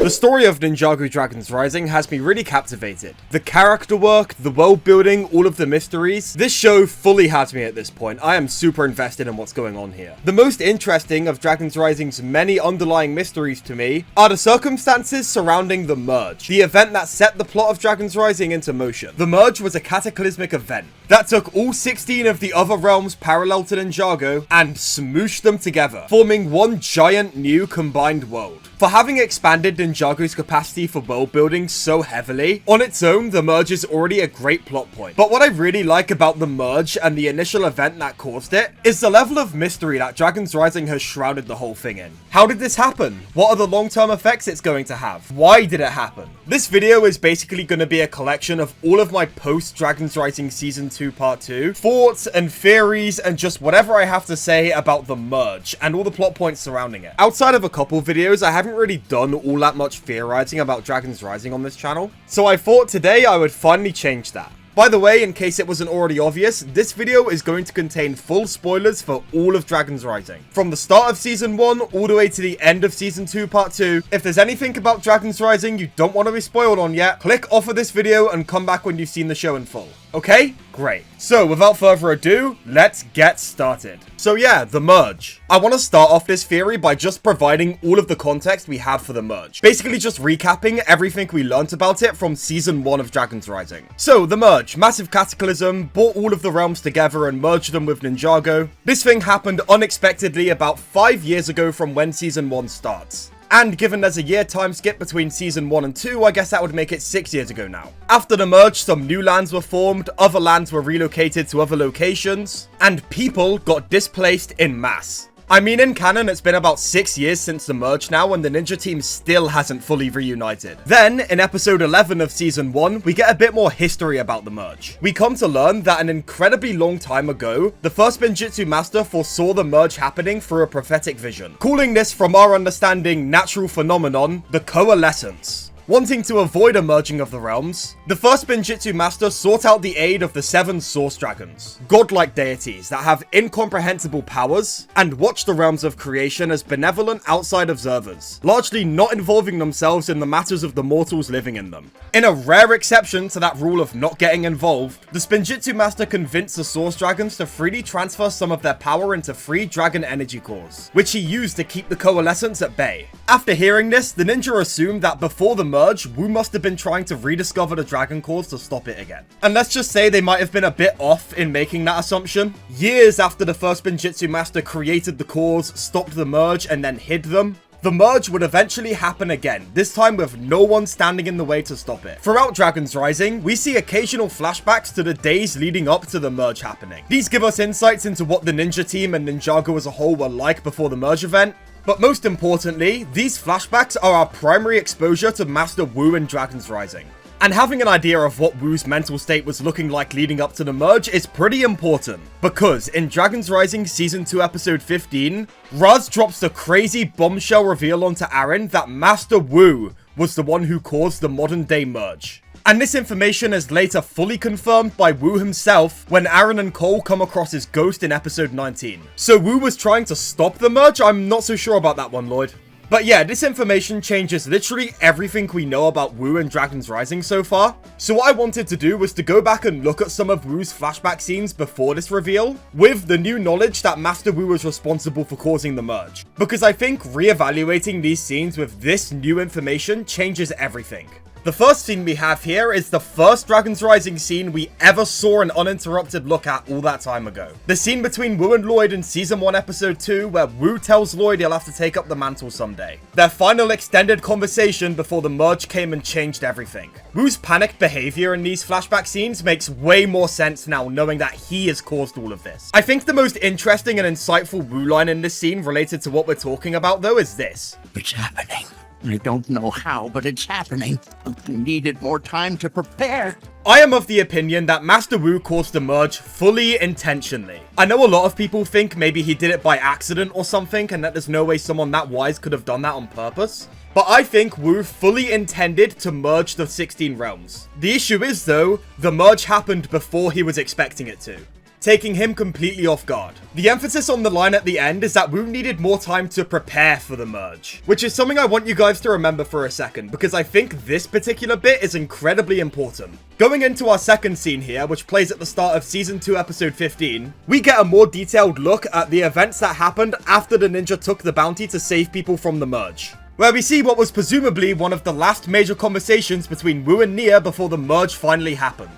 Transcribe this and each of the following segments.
The story of Ninjago Dragons Rising has me really captivated. The character work, the world building, all of the mysteries. This show fully has me at this point. I am super invested in what's going on here. The most interesting of Dragons Rising's many underlying mysteries to me are the circumstances surrounding the Merge, the event that set the plot of Dragons Rising into motion. The Merge was a cataclysmic event that took all 16 of the other realms parallel to Ninjago and smooshed them together, forming one giant new combined world. For having expanded Ninjago's capacity for world building so heavily, on its own, the Merge is already a great plot point. But what I really like about the Merge and the initial event that caused it is the level of mystery that Dragons Rising has shrouded the whole thing in. How did this happen? What are the long-term effects it's going to have? Why did it happen? This video is basically going to be a collection of all of my post-Dragons Rising Season 2 Part 2 thoughts and theories and just whatever I have to say about the Merge and all the plot points surrounding it. Outside of a couple videos, I haven't really done all that much theorizing about Dragons Rising on this channel, so I thought today I would finally change that. By the way, in case it wasn't already obvious, this video is going to contain full spoilers for all of Dragons Rising. From the start of Season 1 all the way to the end of Season 2 Part 2. If there's anything about Dragons Rising you don't want to be spoiled on yet, click off of this video and come back when you've seen the show in full. Okay? Great. So, without further ado, let's get started. So yeah, the Merge. I want to start off this theory by just providing all of the context we have for the Merge. Basically just recapping everything we learnt about it from Season 1 of Dragons Rising. So, the Merge, massive cataclysm, brought all of the realms together and merged them with Ninjago. This thing happened unexpectedly about 5 years ago from when Season 1 starts. And given there's a year time skip between Season 1 and 2, I guess that would make it 6 years ago now. After the Merge, some new lands were formed, other lands were relocated to other locations, and people got displaced in mass. I mean, in canon, it's been about 6 years since the Merge now, and the ninja team still hasn't fully reunited. Then, in episode 11 of Season 1, we get a bit more history about the Merge. We come to learn that an incredibly long time ago, the first Ninjitsu master foresaw the Merge happening through a prophetic vision, calling this, from our understanding, natural phenomenon, the coalescence. Wanting to avoid a merging of the realms, the first Ninjitsu master sought out the aid of the 7 source dragons, godlike deities that have incomprehensible powers, and watch the realms of creation as benevolent outside observers, largely not involving themselves in the matters of the mortals living in them. In a rare exception to that rule of not getting involved, the Spinjitzu master convinced the source dragons to freely transfer some of their power into 3 dragon energy cores, which he used to keep the coalescence at bay. After hearing this, the ninja assumed that before the Merge, Wu must have been trying to rediscover the dragon cores to stop it again. And let's just say they might have been a bit off in making that assumption. Years after the first Ninjitsu master created the cores, stopped the Merge, and then hid them, the Merge would eventually happen again, this time with no one standing in the way to stop it. Throughout Dragons Rising, we see occasional flashbacks to the days leading up to the Merge happening. These give us insights into what the ninja team and Ninjago as a whole were like before the Merge event. But most importantly, these flashbacks are our primary exposure to Master Wu in Dragons Rising. And having an idea of what Wu's mental state was looking like leading up to the Merge is pretty important. Because in Dragons Rising Season 2 Episode 15, Raz drops the crazy bombshell reveal onto Aaron that Master Wu was the one who caused the modern day Merge. And this information is later fully confirmed by Wu himself when Aaron and Cole come across his ghost in episode 19. So Wu was trying to stop the Merge? I'm not so sure about that one, Lloyd. But yeah, this information changes literally everything we know about Wu and Dragons Rising so far. So what I wanted to do was to go back and look at some of Wu's flashback scenes before this reveal, with the new knowledge that Master Wu was responsible for causing the Merge. Because I think re-evaluating these scenes with this new information changes everything. The first scene we have here is the first Dragons Rising scene we ever saw an uninterrupted look at all that time ago. The scene between Wu and Lloyd in Season 1 Episode 2 where Wu tells Lloyd he'll have to take up the mantle someday. Their final extended conversation before the Merge came and changed everything. Wu's panicked behavior in these flashback scenes makes way more sense now knowing that he has caused all of this. I think the most interesting and insightful Wu line in this scene related to what we're talking about though is this. It's happening. I don't know how, but it's happening. I needed more time to prepare. I am of the opinion that Master Wu caused the Merge fully intentionally. I know a lot of people think maybe he did it by accident or something and that there's no way someone that wise could have done that on purpose. But I think Wu fully intended to merge the 16 realms. The issue is though, the merge happened before he was expecting it to. taking him completely off guard. The emphasis on the line at the end is that Wu needed more time to prepare for the merge, which is something I want you guys to remember for a second, because I think this particular bit is incredibly important. Going into our second scene here, which plays at the start of Season 2, Episode 15, we get a more detailed look at the events that happened after the ninja took the bounty to save people from the merge, where we see what was presumably one of the last major conversations between Wu and Nia before the merge finally happened.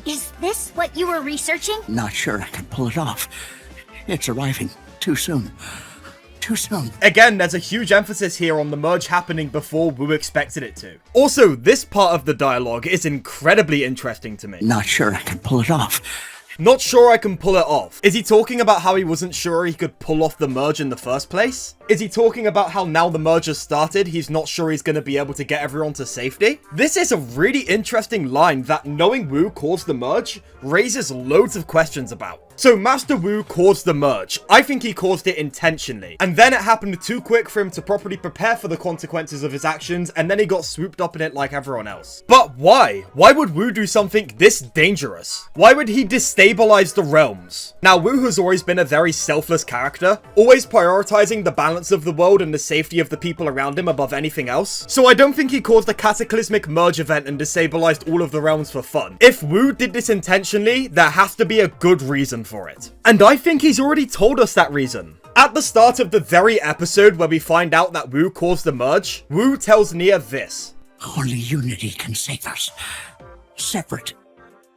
Is this what you were researching? Not sure I can pull it off. It's arriving too soon. Too soon. Again, there's a huge emphasis here on the merge happening before Wu expected it to. Also, this part of the dialogue is incredibly interesting to me. Not sure I can pull it off. Not sure I can pull it off. Is he talking about how he wasn't sure he could pull off the merge in the first place? Is he talking about how now the merge has started, he's not sure he's going to be able to get everyone to safety? This is a really interesting line that, knowing Wu caused the merge, raises loads of questions about. So Master Wu caused the merge. I think he caused it intentionally. And then it happened too quick for him to properly prepare for the consequences of his actions, and then he got swooped up in it like everyone else. But why? Why would Wu do something this dangerous? Why would he destabilize the realms? Now, Wu has always been a very selfless character, always prioritizing the balance of the world and the safety of the people around him above anything else. So I don't think he caused a cataclysmic merge event and destabilized all of the realms for fun. If Wu did this intentionally, there has to be a good reason for it. And I think he's already told us that reason. At the start of the very episode where we find out that Wu caused the merge, Wu tells Nia this. Only unity can save us. Separate,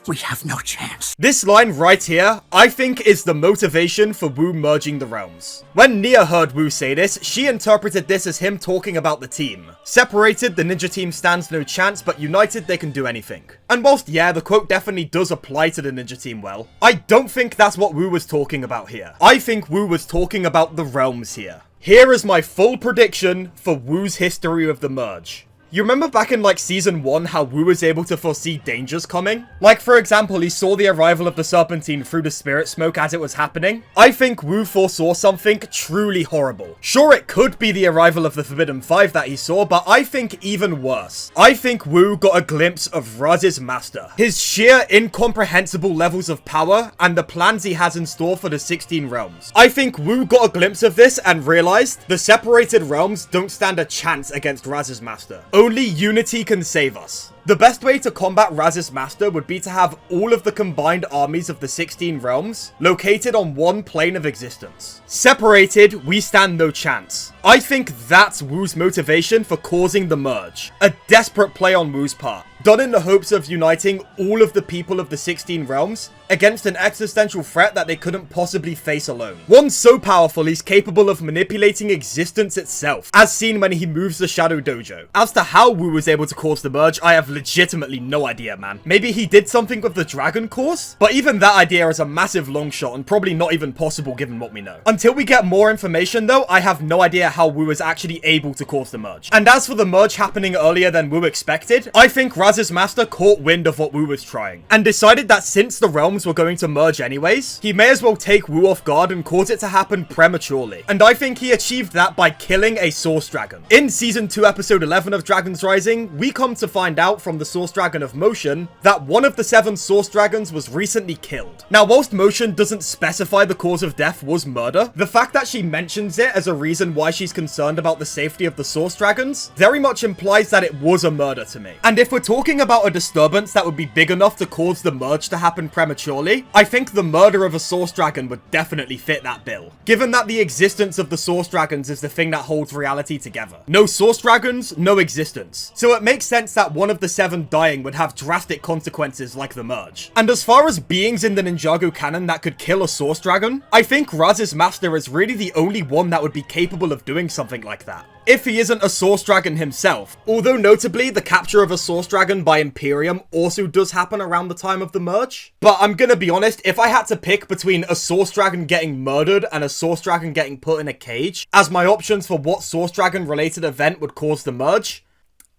we have no chance. This line right here, I think, is the motivation for Wu merging the realms. When Nia heard Wu say this, she interpreted this as him talking about the team. Separated, the ninja team stands no chance, but united, they can do anything. And whilst, yeah, the quote definitely does apply to the ninja team well, I don't think that's what Wu was talking about here. I think Wu was talking about the realms here. Here is my full prediction for Wu's history of the merge. You remember back in like Season 1 how Wu was able to foresee dangers coming? Like, for example, he saw the arrival of the Serpentine through the spirit smoke as it was happening. I think Wu foresaw something truly horrible. Sure, it could be the arrival of the Forbidden Five that he saw, but I think even worse. I think Wu got a glimpse of Raz's master. His sheer incomprehensible levels of power and the plans he has in store for the 16 realms. I think Wu got a glimpse of this and realized the separated realms don't stand a chance against Raz's master. Only unity can save us. The best way to combat Raz's master would be to have all of the combined armies of the 16 realms located on one plane of existence. Separated, we stand no chance. I think that's Wu's motivation for causing the merge. A desperate play on Wu's part, done in the hopes of uniting all of the people of the 16 realms against an existential threat that they couldn't possibly face alone. One so powerful he's capable of manipulating existence itself, as seen when he moves the Shadow Dojo. As to how Wu was able to cause the merge, I have legitimately no idea, man. Maybe he did something with the Dragon Course? But even that idea is a massive long shot and probably not even possible given what we know. Until we get more information though, I have no idea how Wu is actually able to cause the merge. And as for the merge happening earlier than Wu expected, I think Raz's master caught wind of what Wu was trying, and decided that since the realms were going to merge anyways, he may as well take Wu off guard and cause it to happen prematurely. And I think he achieved that by killing a Source Dragon. In Season 2, Episode 11 of Dragons Rising, we come to find out from the Source Dragon of Motion that one of the 7 Source Dragons was recently killed. Now, whilst Motion doesn't specify the cause of death was murder, the fact that she mentions it as a reason why she's concerned about the safety of the Source Dragons very much implies that it was a murder to me. And if we're talking about a disturbance that would be big enough to cause the merge to happen prematurely, I think the murder of a Source Dragon would definitely fit that bill, given that the existence of the Source Dragons is the thing that holds reality together. No Source Dragons, no existence. So it makes sense that one of the 7 dying would have drastic consequences like the merge. And as far as beings in the Ninjago canon that could kill a Source Dragon, I think Raz's master is really the only one that would be capable of doing something like that, if he isn't a Source Dragon himself. Although notably, the capture of a Source Dragon by Imperium also does happen around the time of the merge. But I'm gonna be honest, if I had to pick between a Source Dragon getting murdered and a Source Dragon getting put in a cage as my options for what Source Dragon related event would cause the merge,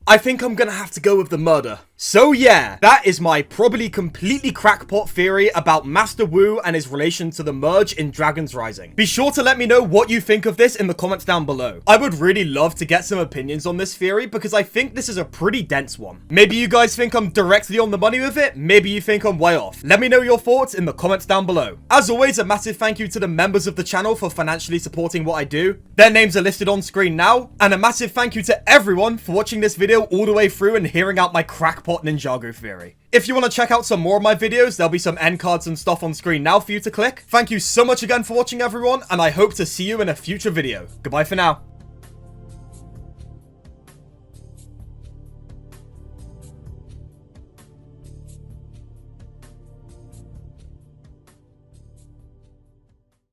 I think I'm gonna have to go with the murder. So yeah, that is my probably completely crackpot theory about Master Wu and his relation to the merge in Dragons Rising. Be sure to let me know what you think of this in the comments down below. I would really love to get some opinions on this theory because I think this is a pretty dense one. Maybe you guys think I'm directly on the money with it, maybe you think I'm way off. Let me know your thoughts in the comments down below. As always, a massive thank you to the members of the channel for financially supporting what I do. Their names are listed on screen now, and a massive thank you to everyone for watching this video all the way through and hearing out my crackpot Ninjago theory. If you want to check out some more of my videos, there'll be some end cards and stuff on screen now for you to click. Thank you so much again for watching, everyone, and I hope to see you in a future video. Goodbye for now.